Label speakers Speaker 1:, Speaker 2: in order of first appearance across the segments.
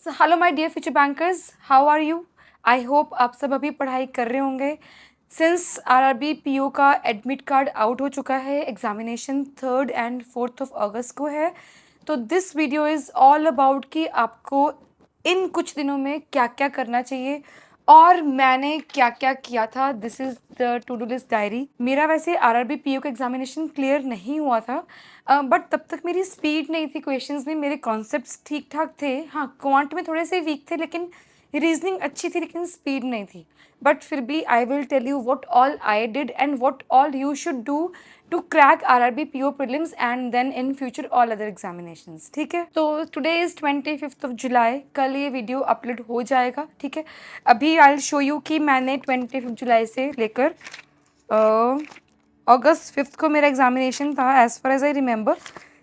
Speaker 1: So hello my dear future bankers, how are you? I hope आप सब अभी पढ़ाई कर रहे होंगे। सिंस आरआरबी पीओ का एडमिट कार्ड आउट हो चुका है, एग्जामिनेशन 3 एंड 4 अगस्त को है। तो this video is all about कि आपको इन कुछ दिनों में क्या क्या करना चाहिए और मैंने क्या क्या किया था। This is the two do list diary. मेरा वैसे आरआरबी पीओ का एग्जामिनेशन क्लियर नहीं हुआ था, बट तब तक मेरी स्पीड नहीं थी क्वेश्चंस में, मेरे कॉन्सेप्ट्स ठीक ठाक थे। हाँ, क्वांट में थोड़े से वीक थे, लेकिन रीजनिंग अच्छी थी, लेकिन स्पीड नहीं थी। बट फिर भी I will tell you what all I did and what all you should do to crack RRB PO prelims and then in future all other examinations. ठीक है, तो टुडे इज 25 जुलाई। कल ये वीडियो अपलोड हो जाएगा। ठीक है, अभी आई विल शो यू कि मैंने 25 जुलाई से लेकर अगस्त 5 को मेरा एग्जामिनेशन था, as far as I remember.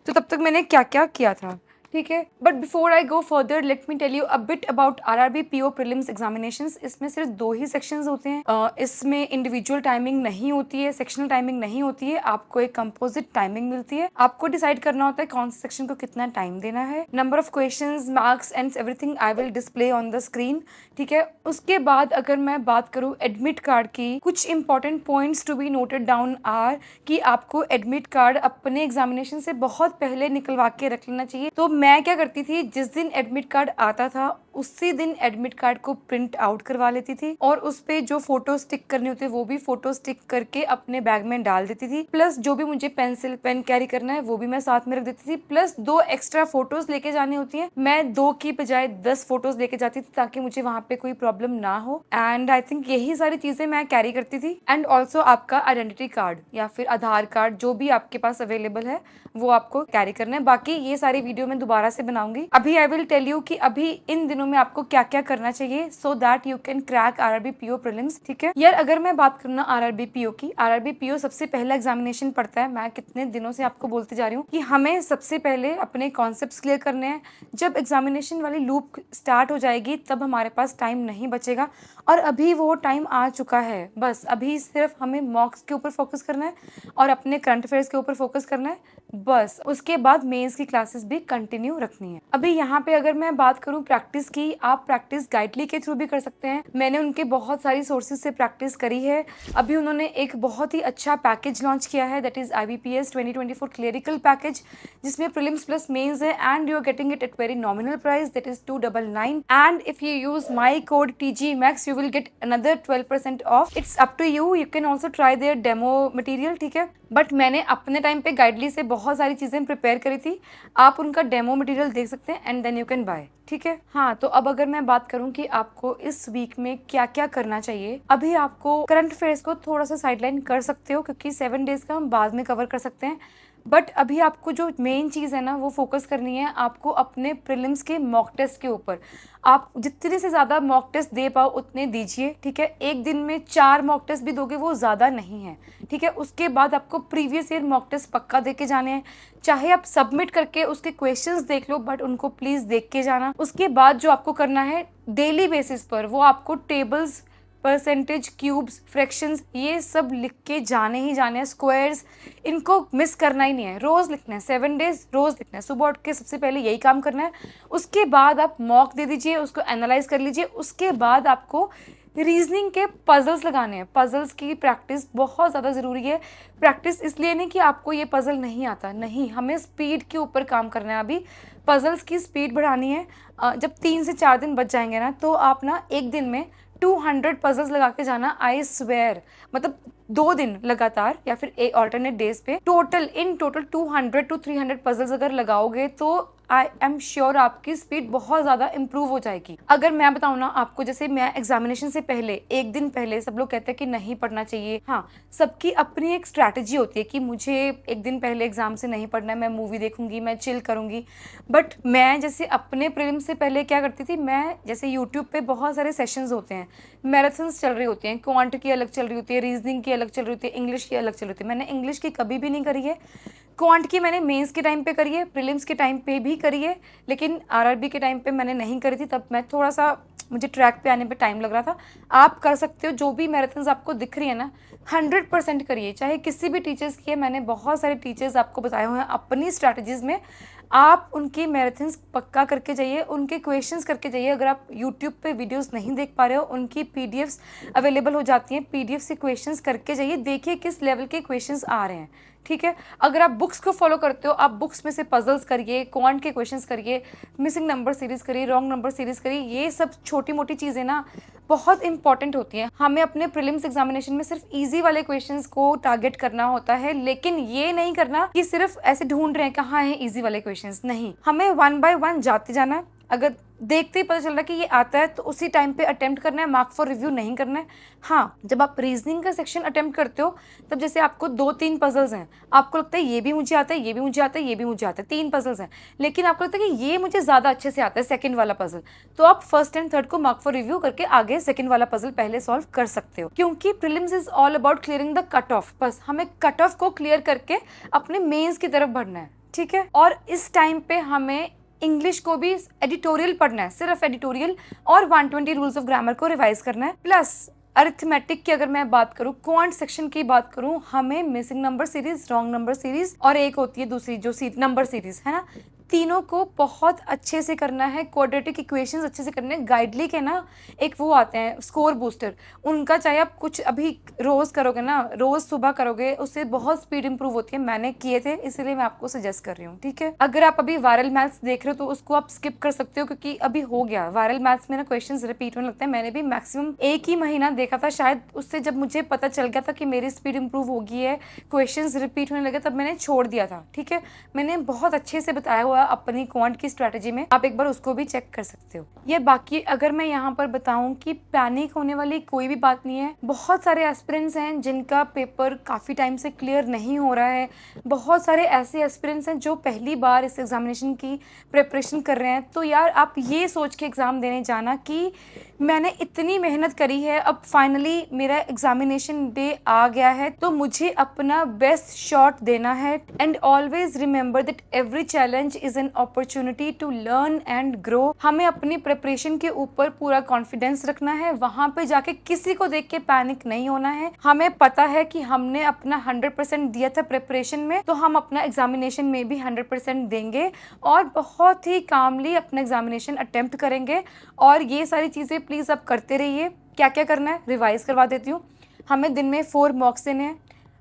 Speaker 1: तो तब तक मैंने क्या क्या किया था। ठीक है, but before I go further let me tell you a bit about RRB PO prelims examinations. इसमें सिर्फ 2 ही सेक्शंस होते हैं। इसमें इंडिविजुअल टाइमिंग नहीं होती है, सेक्शनल टाइमिंग नहीं होती है। आपको एक कंपोजिट टाइमिंग मिलती है। आपको डिसाइड करना होता है कौन से सेक्शन को कितना टाइम देना है। Number of questions, marks and everything I will display on the screen. ठीक है, उसके बाद अगर मैं बात करूँ एडमिट कार्ड की, कुछ important points to be noted down are कि आपको एडमिट कार्ड अपने एग्जामिनेशन से बहुत पहले निकलवा के रख लेना चाहिए। तो मैं क्या करती थी, जिस दिन एडमिट कार्ड आता था उसी दिन एडमिट कार्ड को प्रिंट आउट करवा लेती थी और उस पे जो फोटो स्टिक करने होते वो भी फोटो स्टिक करके अपने बैग में डाल देती थी। प्लस जो भी मुझे पेंसिल पेन कैरी करना है वो भी मैं साथ में रख देती थी। प्लस 2 एक्स्ट्रा फोटोज लेके जानी होती है। मैं 2 की बजाय 10 फोटोज लेके जाती थी ताकि मुझे वहां पे कोई प्रॉब्लम ना हो। एंड आई थिंक यही सारी चीजें मैं कैरी करती थी। एंड ऑल्सो आपका आइडेंटिटी कार्ड या फिर आधार कार्ड जो भी आपके पास अवेलेबल है वो आपको कैरी करना है। बाकी ये सारी वीडियो मैं दोबारा से बनाऊंगी। अभी आई विल टेल यू कि अभी इन दिनों में आपको क्या क्या करना चाहिए so that you can crack RRB PO prelims. ठीक है यार, अगर मैं बात करूँ ना आरआरबी पीओ की, आरआरबी पीओ सबसे पहला एग्जामिनेशन पड़ता है। मैं कितने दिनों से आपको बोलते जा रही हूँ कि हमें सबसे पहले अपने कॉन्सेप्ट्स क्लियर करने हैं। जब एग्जामिनेशन वाली लूप स्टार्ट हो जाएगी तब हमारे पास टाइम नहीं बचेगा और अभी वो टाइम आ चुका है। बस अभी सिर्फ हमें मॉक्स के ऊपर फोकस करना है और अपने करंट अफेयर्स के ऊपर फोकस करना है। बस उसके बाद मेंस की क्लासेस भी कंटिन्यू रखनी है। अभी यहाँ पे अगर मैं बात करूँ प्रैक्टिस की, आप प्रैक्टिस गाइडली के थ्रू भी कर सकते हैं। मैंने उनके बहुत सारी सोर्सेज से प्रैक्टिस करी है। अभी उन्होंने एक बहुत ही अच्छा पैकेज लॉन्च किया है, that is IBPS 2024 clerical package, जिसमें प्रीलिम्स प्लस मेंस है and you are getting it at very nominal price, that is 299। And if you use my code TGMAX you will get another 12% off. It's up to you, you can also try their demo material. ठीक है, but मैंने अपने time पे गाइडली से बहुत सारी चीजें prepare करी थी। आप उनका डेमो मटेरियल देख सकते हैं and then you can buy. ठीक है, हाँ, तो अब अगर मैं बात करूं कि आपको इस वीक में क्या क्या करना चाहिए। अभी आपको करंट अफेयर्स को थोड़ा सा साइडलाइन कर सकते हो क्योंकि 7 डेज का हम बाद में कवर कर सकते हैं। बट अभी आपको जो मेन चीज़ है ना वो फोकस करनी है आपको अपने प्रीलिम्स के मॉक टेस्ट के ऊपर। आप जितने से ज़्यादा मॉक टेस्ट दे पाओ उतने दीजिए। ठीक है, एक दिन में 4 मॉक टेस्ट भी दोगे वो ज़्यादा नहीं है। ठीक है, उसके बाद आपको प्रीवियस ईयर मॉक टेस्ट पक्का दे के जाने हैं। चाहे आप सबमिट करके उसके क्वेश्चंस देख लो बट उनको प्लीज़ देख के जाना। उसके बाद जो आपको करना है डेली बेसिस पर वो आपको टेबल्स, परसेंटेज, क्यूब्स, फ्रैक्शंस ये सब लिख के जाने ही जाने हैं। स्क्वायर्स इनको मिस करना ही नहीं है, रोज लिखना है। 7 डेज रोज लिखना है, सुबह उठ के सबसे पहले यही काम करना है। उसके बाद आप मॉक दे दीजिए, उसको एनालाइज कर लीजिए। उसके बाद आपको रीजनिंग के पजल्स लगाने हैं। पजल्स की प्रैक्टिस बहुत ज़्यादा ज़रूरी है। प्रैक्टिस इसलिए नहीं कि आपको ये पजल नहीं आता, नहीं, हमें स्पीड के ऊपर काम करना है। अभी पजल्स की स्पीड बढ़ानी है। जब 3 से 4 दिन बच जाएंगे ना तो आप ना एक दिन में 200 पजल्स लगा के जाना, आई स्वेयर। मतलब 2 दिन लगातार या फिर ऑल्टरनेट डेज पे इन टोटल 200 to 300 पजल्स अगर लगाओगे तो आई एम श्योर आपकी स्पीड बहुत ज़्यादा इंप्रूव हो जाएगी। अगर मैं बताऊँ ना आपको, जैसे मैं एग्जामिनेशन से पहले एक दिन पहले सब लोग कहते हैं कि नहीं पढ़ना चाहिए। हाँ, सबकी अपनी एक स्ट्रैटेजी होती है कि मुझे एक दिन पहले एग्जाम से नहीं पढ़ना है, मैं मूवी देखूंगी, मैं चिल करूंगी। बट मैं जैसे अपने प्रीलिम्स से पहले क्या करती थी, मैं जैसे यूट्यूब पे बहुत सारे सेशंस होते हैं, मैराथन्स चल रही होती हैं, क्वांट की अलग चल रही होती है, रीजनिंग की अलग चल रही होती है, इंग्लिश की अलग चल रही होती है। मैंने इंग्लिश की कभी भी नहीं करी है। क्वांट की मैंने मेंस के टाइम पे करी है, प्रीलिम्स के टाइम पे भी करी है, लेकिन आरआरबी के टाइम पे मैंने नहीं करी थी। तब मैं थोड़ा सा, मुझे ट्रैक पे आने पे टाइम लग रहा था। आप कर सकते हो, जो भी मैराथन्स आपको दिख रही है ना 100% करिए, चाहे किसी भी टीचर्स की है। मैंने बहुत सारे टीचर्स आपको बताए हुए हैं अपनी स्ट्रैटेजीज में। आप उनकी मैराथन्स पक्का करके जाइए, उनके क्वेश्चंस करके जाइए। अगर आप यूट्यूब पे वीडियोस नहीं देख पा रहे हो, उनकी पीडीएफ्स अवेलेबल हो जाती हैं, पीडीएफ से क्वेश्चंस करके जाइए, देखिए किस लेवल के क्वेश्चंस आ रहे हैं, ठीक है। अगर आप बुक्स को फॉलो करते हो, आप बुक्स में से पजल्स करिए, क्वांट के क्वेश्चंस करिए, मिसिंग नंबर सीरीज करिए, रॉन्ग नंबर सीरीज करिए। ये सब छोटी मोटी चीज़ें ना बहुत इंपॉर्टेंट होती हैं। हमें अपने प्रीलिम्स एग्जामिनेशन में सिर्फ इजी वाले क्वेश्चंस को टारगेट करना होता है, लेकिन ये नहीं करना कि सिर्फ ऐसे ढूंढ रहे हैं कहाँ है इजी वाले क्वेश्चंस। नहीं, हमें 1 बाय 1 जाते जाना है। अगर देखते ही पता चल रहा है कि ये आता है तो उसी टाइम पे अटेम्प्ट करना है, मार्क फॉर रिव्यू नहीं करना है। हाँ, जब आप रीजनिंग का सेक्शन अटेम्प्ट करते हो तब जैसे आपको 2-3 पजल्स हैं, आपको लगता है ये भी मुझे आता है, ये भी मुझे आता है, ये भी मुझे आता है, 3 पजल्स हैं, लेकिन आपको लगता है कि ये मुझे ज़्यादा अच्छे से आता है सेकंड वाला पजल, तो आप फर्स्ट एंड थर्ड को मार्क फॉर रिव्यू करके आगे सेकंड वाला पजल पहले सॉल्व कर सकते हो। क्योंकि prelims is all about clearing the cut off. बस हमें कट ऑफ को क्लियर करके अपने मेंस की तरफ बढ़ना है, ठीक है। और इस टाइम पे हमें इंग्लिश को भी एडिटोरियल पढ़ना है, सिर्फ एडिटोरियल, और 120 रूल्स ऑफ ग्रामर को रिवाइज करना है। प्लस अरिथमेटिक की अगर मैं बात करूँ, क्वांट सेक्शन की बात करूँ, हमें missing number series, wrong number series और एक होती है दूसरी जो नंबर सीरीज है ना, तीनों को बहुत अच्छे से करना है। क्वाड्रेटिक इक्वेशंस अच्छे से करने हैं। गाइडली के ना एक वो आते हैं स्कोर बूस्टर, उनका चाहे आप कुछ अभी रोज़ करोगे ना, रोज़ सुबह करोगे, उससे बहुत स्पीड इंप्रूव होती है। मैंने किए थे, इसीलिए मैं आपको सजेस्ट कर रही हूँ, ठीक है। अगर आप अभी वायरल मैथ्स देख रहे हो तो उसको आप स्किप कर सकते हो, क्योंकि अभी हो गया वायरल मैथ्स में ना क्वेश्चंस रिपीट होने लगते हैं। मैंने भी मैक्सिमम 1 ही महीना देखा था शायद, उससे जब मुझे पता चल गया था कि मेरी स्पीड इंप्रूव हो गई है, क्वेश्चंस रिपीट होने लगे, तब मैंने छोड़ दिया था, ठीक है। मैंने बहुत अच्छे से बताया हुआ अपनी क्वांट की स्ट्रैटेजी में, आप एक बार उसको भी चेक कर सकते हो। ये बाकी अगर मैं यहाँ पर बताऊं कि पैनिक होने वाली कोई भी बात नहीं है। बहुत सारे एस्पिरेंट्स हैं जिनका पेपर काफ़ी टाइम से क्लियर नहीं हो रहा है, बहुत सारे ऐसे एस्पिरेंट्स हैं जो पहली बार इस एग्जामिनेशन की प्रिपरेशन कर रहे हैं। तो यार आप ये सोच के एग्ज़ाम देने जाना कि मैंने इतनी मेहनत करी है, अब फाइनली मेरा एग्जामिनेशन डे आ गया है तो मुझे अपना बेस्ट शॉट देना है। And always remember that every challenge is an opportunity to learn and grow. हमें अपनी प्रिपरेशन के ऊपर पूरा कॉन्फिडेंस रखना है, वहां पे जाके किसी को देख के पैनिक नहीं होना है। हमें पता है कि हमने अपना 100% दिया था प्रिपरेशन में, तो हम अपना एग्जामिनेशन में भी 100% देंगे और बहुत ही कामली अपना एग्जामिनेशन अटेम्प्ट करेंगे। और ये सारी चीज़ें प्लीज़ आप करते रहिए। क्या क्या करना है रिवाइज करवा देती हूँ। हमें दिन में 4 मॉक्स देने हैं,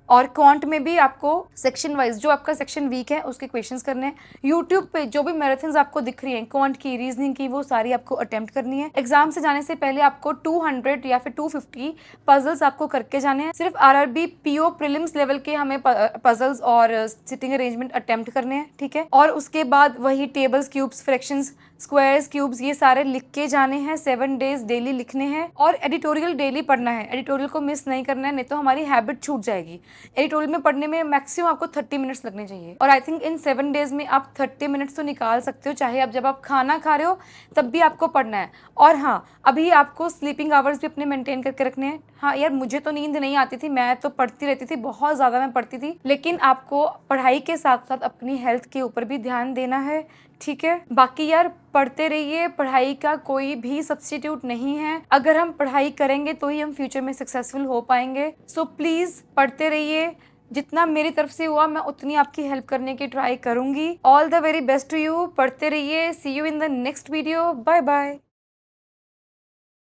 Speaker 1: और क्वांट में भी आपको सेक्शन वाइज जो आपका सेक्शन वीक है उसके क्वेश्चंस करने हैं। यूट्यूब पे जो भी मैराथन्स आपको दिख रही हैं क्वांट की, रीजनिंग की, वो सारी आपको अटेम्प्ट करनी है। एग्जाम से जाने से पहले आपको 200 या फिर 250 पजल्स आपको करके जाने हैं। सिर्फ आरआरबी पीओ प्रीलिम्स लेवल के हमें पजल्स और सिटिंग अरेंजमेंट अटेम्प्ट करने हैं, ठीक है। और उसके बाद वही tables, cubes, fractions, squares, cubes, ये सारे लिख के जाने हैं। 7 डेज डेली लिखने हैं और एडिटोरियल डेली पढ़ना है। एडिटोरियल को मिस नहीं करना है, नहीं तो हमारी हैबिट छूट जाएगी। एडिटोरियल में पढ़ने में मैक्सिमम आपको 30 मिनट्स लगने चाहिए, और आई थिंक इन 7 डेज में आप 30 मिनट्स तो निकाल सकते हो, चाहे आप जब आप खाना खा रहे हो तब भी आपको पढ़ना है। और हाँ, अभी आपको स्लीपिंग आवर्स भी अपने मेंटेन करके रखने हैं। हाँ यार, मुझे तो नींद नहीं आती थी, मैं तो पढ़ती रहती थी, बहुत ज़्यादा मैं पढ़ती थी, लेकिन आपको पढ़ाई के साथ साथ अपनी हेल्थ के ऊपर भी ध्यान देना है, ठीक है। बाकी यार पढ़ते रहिए, पढ़ाई का कोई भी सब्स्टिट्यूट नहीं है। अगर हम पढ़ाई करेंगे तो ही हम फ्यूचर में सक्सेसफुल हो पाएंगे। सो प्लीज़ पढ़ते रहिए। जितना मेरी तरफ से हुआ मैं उतनी आपकी हेल्प करने की ट्राई करूंगी। All the very best to you. पढ़ते रहिए। See you in the next video. Bye bye.